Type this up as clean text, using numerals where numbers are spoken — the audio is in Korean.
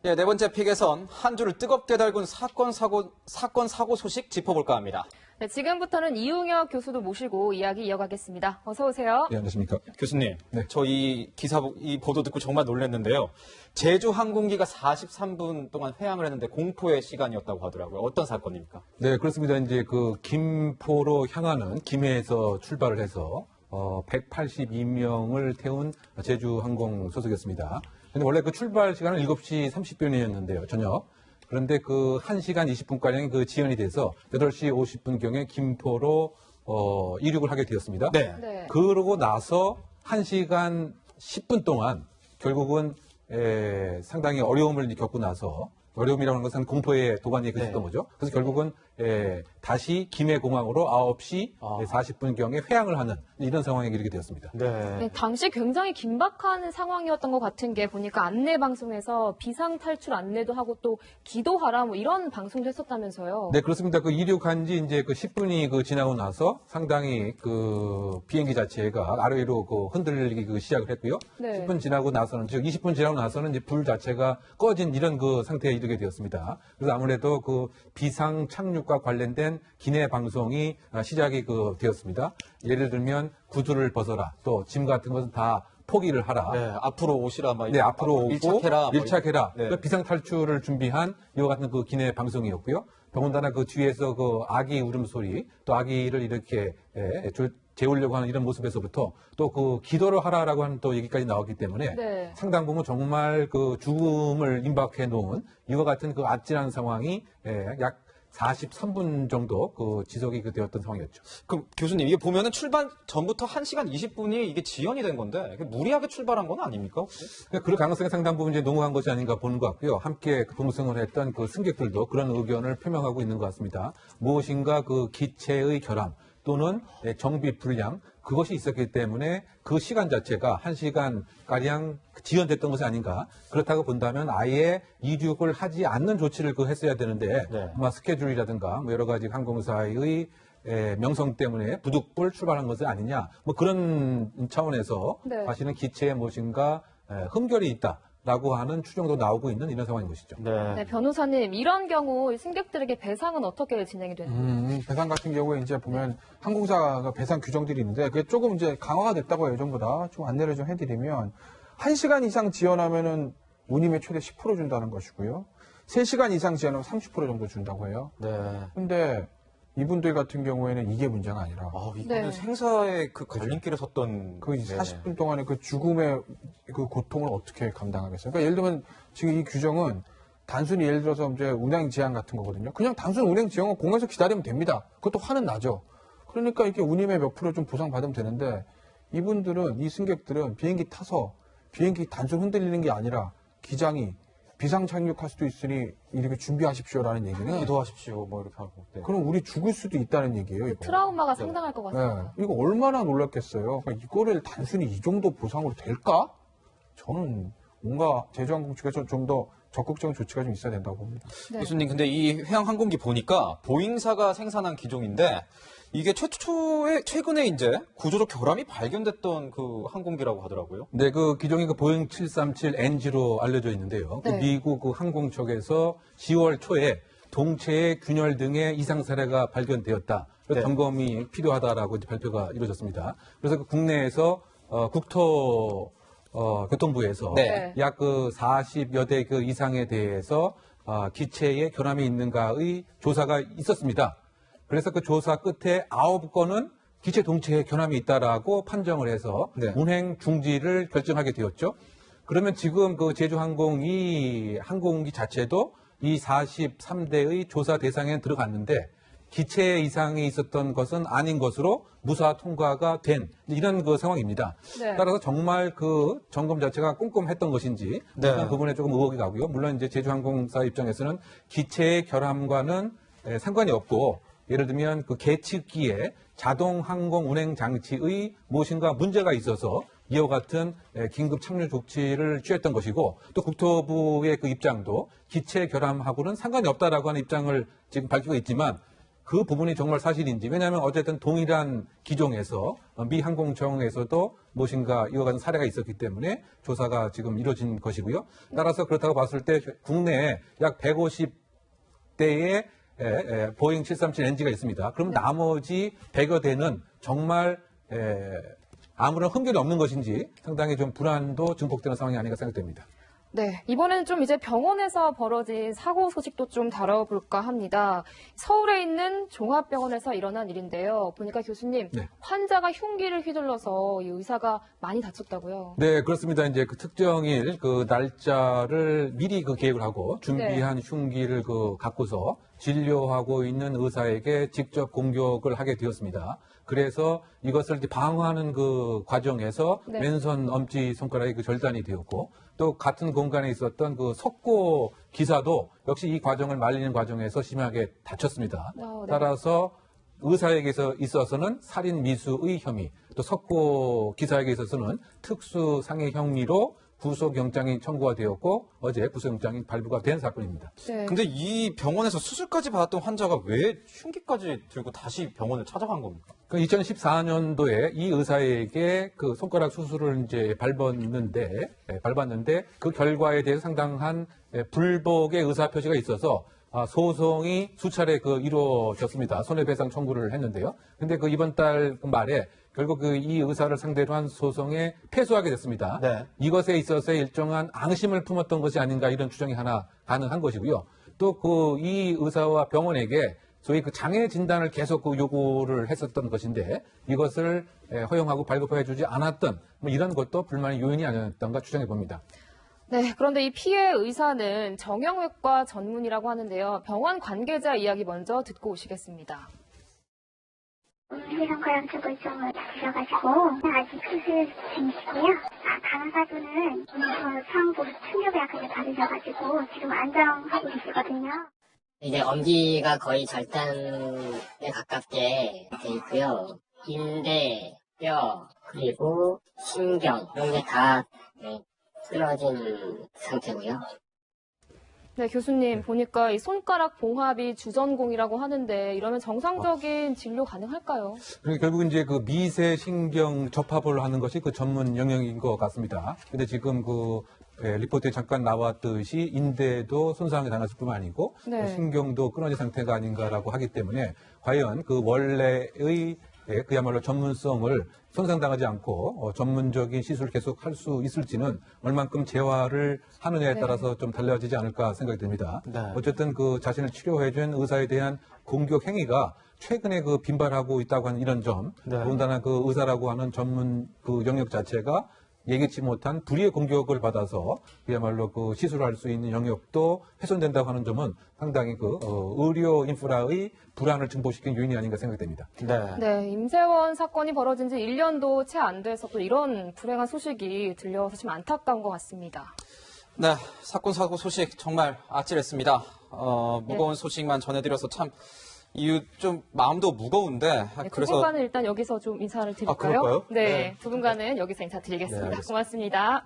네 번째 픽에선 한 주를 뜨겁게 달군 사건, 사고 소식 짚어볼까 합니다. 네, 지금부터는 이웅혁 교수도 모시고 이야기 이어가겠습니다. 어서 오세요. 네, 안녕하십니까. 교수님, 네. 저 이 이 보도 듣고 정말 놀랐는데요. 제주 항공기가 43분 동안 회항을 했는데 공포의 시간이었다고 하더라고요. 어떤 사건입니까? 네, 그렇습니다. 이제 그 김포로 향하는 김해에서 출발을 해서 182명을 태운 제주 항공 소속이었습니다. 근데 원래 그 출발 시간은 7시 30분이었는데요, 저녁. 그런데 그 1시간 20분가량이 그 지연이 돼서 8시 50분경에 김포로 이륙을 하게 되었습니다. 네. 네. 그러고 나서 1시간 10분 동안 결국은 상당히 어려움을 겪고 나서 어려움이라고 하는 것은 공포의 도가니에 그쳤던 네. 거죠. 그래서 결국은 다시 김해공항으로 9시 40분경에 회항을 하는 이런 상황에 이르게 되었습니다. 네, 당시 굉장히 긴박한 상황이었던 것 같은 게 보니까 안내 방송에서 비상 탈출 안내도 하고 또 기도하라 뭐 이런 방송도 했었다면서요. 네, 그렇습니다. 그 이륙한 지 이제 그 10분이 그 지나고 나서 상당히 그 비행기 자체가 아래로 그 흔들리기 그 시작을 했고요. 네. 10분 지나고 나서는, 즉 20분 지나고 나서는 이제 불 자체가 꺼진 이런 그 상태에 이르게 되었습니다. 그래서 아무래도 그 비상 착륙과 관련된 기내 방송이 시작이 그 되었습니다. 예를 들면 구두를 벗어라, 또 짐 같은 것은 다 포기를 하라. 네, 앞으로 오시라, 막. 네, 앞으로 오고 밀착해라. 밀착해라. 네. 그 비상 탈출을 준비한 이와 같은 그 기내 방송이었고요. 더군다나 그 뒤에서 그 아기 울음소리, 또 아기를 이렇게 재우려고 하는 이런 모습에서부터 또 그 기도를 하라라고 하는 또 얘기까지 나왔기 때문에 네. 상당 부분 정말 그 죽음을 임박해 놓은 이와 같은 그 아찔한 상황이 약 43분 정도 그 지속이 되었던 상황이었죠. 그럼 교수님, 이게 보면은 출발 전부터 1시간 20분이 이게 지연이 된 건데, 이게 무리하게 출발한 건 아닙니까, 혹시? 그럴 가능성이 상당 부분 이제 농후한 것이 아닌가 보는 것 같고요. 함께 그 동승을 했던 그 승객들도 그런 의견을 표명하고 있는 것 같습니다. 무엇인가 그 기체의 결함 또는 정비 불량 그것이 있었기 때문에 그 시간 자체가 1시간가량 지연됐던 것이 아닌가. 그렇다고 본다면 아예 이륙을 하지 않는 조치를 했어야 되는데 네. 아마 스케줄이라든가 뭐 여러 가지 항공사의 명성 때문에 부득불 출발한 것은 아니냐. 뭐 그런 차원에서 네. 사실은 기체에 무엇인가 흠결이 있다라고 하는 추정도 나오고 있는 이런 상황인 것이죠. 네, 변호사님 이런 경우 승객들에게 배상은 어떻게 진행이 되나요? 배상 같은 경우에 이제 보면 항공사가 배상 규정들이 있는데 그게 조금 이제 강화가 됐다고 예전보다 좀 안내를 좀 해드리면 1시간 이상 지연하면은 운임의 최대 10% 준다는 것이고요. 3시간 이상 지연하면 30% 정도 준다고 해요. 네. 근데 이분들 같은 경우에는 이게 문제가 아니라 이거는 네. 생사의 그 갈림길에 섰던. 그 네. 40분 동안의 그 죽음의 그 고통을 어떻게 감당하겠어요? 그러니까 예를 들면 지금 이 규정은 단순히 예를 들어서 이제 운행 제한 같은 거거든요. 그냥 단순 운행 제한은 공항에서 기다리면 됩니다. 그것도 화는 나죠. 그러니까 이렇게 운임의 몇 프로 좀 보상받으면 되는데 이 승객들은 비행기 타서 비행기 단순 흔들리는 게 아니라 기장이 비상 착륙할 수도 있으니 이렇게 준비하십시오라는 얘기는 기도하십시오, 뭐 이렇게 하고. 네. 그럼 우리 죽을 수도 있다는 얘기예요. 이거. 트라우마가 상당할 것 같습니다. 네, 이거 얼마나 놀랐겠어요. 그러니까 이거를 단순히 이 정도 보상으로 될까? 저는 뭔가 제주항공 측에서 좀 더 적극적인 조치가 좀 있어야 된다고 봅니다. 네. 교수님, 근데 이 해양 항공기 보니까 보잉사가 생산한 기종인데 이게 최근에 이제 구조적 결함이 발견됐던 그 항공기라고 하더라고요. 네, 그 기종이 그 보잉 737NG로 알려져 있는데요. 네. 그 미국 그 항공 쪽에서 10월 초에 동체의 균열 등의 이상 사례가 발견되었다. 그래서 네. 점검이 필요하다라고 이제 발표가 이루어졌습니다. 그래서 그 국내에서 교통부에서 네. 약 그 40여 대 그 이상에 대해서 기체에 결함이 있는가의 조사가 있었습니다. 그래서 그 조사 끝에 9건은 기체 동체에 결함이 있다라고 판정을 해서 네. 운행 중지를 결정하게 되었죠. 그러면 지금 그 제주항공 이 항공기 자체도 이 43대의 조사 대상에 들어갔는데 기체 이상이 있었던 것은 아닌 것으로 무사 통과가 된 이런 그 상황입니다. 네. 따라서 정말 그 점검 자체가 꼼꼼했던 것인지 네. 그런 부분에 조금 의혹이 가고요. 물론 이제 제주항공사 입장에서는 기체의 결함과는 상관이 없고 예를 들면 그 계측기에 자동 항공 운행 장치의 무엇인가 문제가 있어서 이와 같은 긴급 착륙 조치를 취했던 것이고 또 국토부의 그 입장도 기체 결함하고는 상관이 없다라고 하는 입장을 지금 밝히고 있지만 그 부분이 정말 사실인지. 왜냐하면 어쨌든 동일한 기종에서 미 항공청에서도 무엇인가 이와 같은 사례가 있었기 때문에 조사가 지금 이루어진 것이고요. 따라서 그렇다고 봤을 때 국내에 약 150대의 보잉 737NG가 있습니다. 그럼 나머지 100여 대는 정말 아무런 흠결이 없는 것인지 상당히 좀 불안도 증폭되는 상황이 아닌가 생각됩니다. 네, 이번에는 좀 이제 병원에서 벌어진 사고 소식도 좀 다뤄볼까 합니다. 서울에 있는 종합병원에서 일어난 일인데요. 보니까 교수님, 네. 환자가 흉기를 휘둘러서 이 의사가 많이 다쳤다고요. 네, 그렇습니다. 이제 그 특정일 그 날짜를 미리 그 계획을 하고 준비한 흉기를 그 갖고서 진료하고 있는 의사에게 직접 공격을 하게 되었습니다. 그래서 이것을 이제 방어하는 그 과정에서 네. 왼손 엄지 손가락이 그 절단이 되었고 또 같은 공간에 있었던 그 석고 기사도 역시 이 과정을 말리는 과정에서 심하게 다쳤습니다. 네. 따라서 의사에게 있어서는 살인 미수의 혐의, 또 석고 기사에게 있어서는 특수 상해 혐의로 구속영장이 청구가 되었고 어제 구속영장이 발부가 된 사건입니다. 네. 근데 이 병원에서 수술까지 받았던 환자가 왜 흉기까지 들고 다시 병원을 찾아간 겁니까? 2014년도에 이 의사에게 그 손가락 수술을 이제 밟았는데 그 결과에 대해서 상당한 불복의 의사 표시가 있어서 소송이 수차례 그 이루어졌습니다. 손해배상 청구를 했는데요. 근데 그 이번 달 말에 결국 그 이 의사를 상대로 한 소송에 패소하게 됐습니다. 네. 이것에 있어서의 일정한 앙심을 품었던 것이 아닌가 이런 추정이 하나 가능한 것이고요. 또 그 이 의사와 병원에게 소위 그 장애 진단을 계속 그 요구를 했었던 것인데 이것을 허용하고 발급해주지 않았던 뭐 이런 것도 불만의 요인이 아니었던가 추정해 봅니다. 네, 그런데 이 피해 의사는 정형외과 전문이라고 하는데요. 병원 관계자 이야기 먼저 듣고 오시겠습니다. 손가락 쪽 일정을 다치셔가지고 아직 수술 중이시고요. 간호사분은 오늘 처음으로 충격을 받으셔가지고 지금 안정하고 계시거든요. 이제 엄지가 거의 절단에 가깝게 돼 있고요. 인대, 뼈, 그리고 신경 이런 게 다 쓰러진 상태고요. 네, 교수님 보니까 이 손가락 봉합이 주전공이라고 하는데 이러면 정상적인 진료 가능할까요? 그러니까 결국 이제 그 미세신경 접합을 하는 것이 그 전문 영역인 것 같습니다. 근데 지금 그 리포트에 잠깐 나왔듯이 인대도 손상이 당했을 뿐만 아니고 네. 신경도 끊어진 상태가 아닌가라고 하기 때문에 과연 그 원래의 그야말로 전문성을 손상당하지 않고 전문적인 시술을 계속 할 수 있을지는 얼만큼 재활을 하느냐에 네. 따라서 좀 달라지지 않을까 생각이 듭니다. 네. 어쨌든 그 자신을 치료해준 의사에 대한 공격 행위가 최근에 그 빈발하고 있다고 하는 이런 점, 네. 더군다나 그 의사라고 하는 전문 그 영역 자체가 예기치 못한 불의의 공격을 받아서 그야말로 그 시술할 수 있는 영역도 훼손된다고 하는 점은 상당히 그 의료 인프라의 불안을 증폭시킨 요인이 아닌가 생각됩니다. 네. 네, 임세원 사건이 벌어진 지 1년도 채 안 돼서 또 이런 불행한 소식이 들려서 좀 안타까운 것 같습니다. 네, 사건 사고 소식 정말 아찔했습니다. 무거운 소식만 전해드려서 참 이유 좀 마음도 무거운데 네, 두 그래서 분과는 일단 여기서 좀 인사를 드릴까요? 그럴까요? 네, 네. 두 분과는 여기서 인사드리겠습니다. 네, 알겠습니다. 고맙습니다.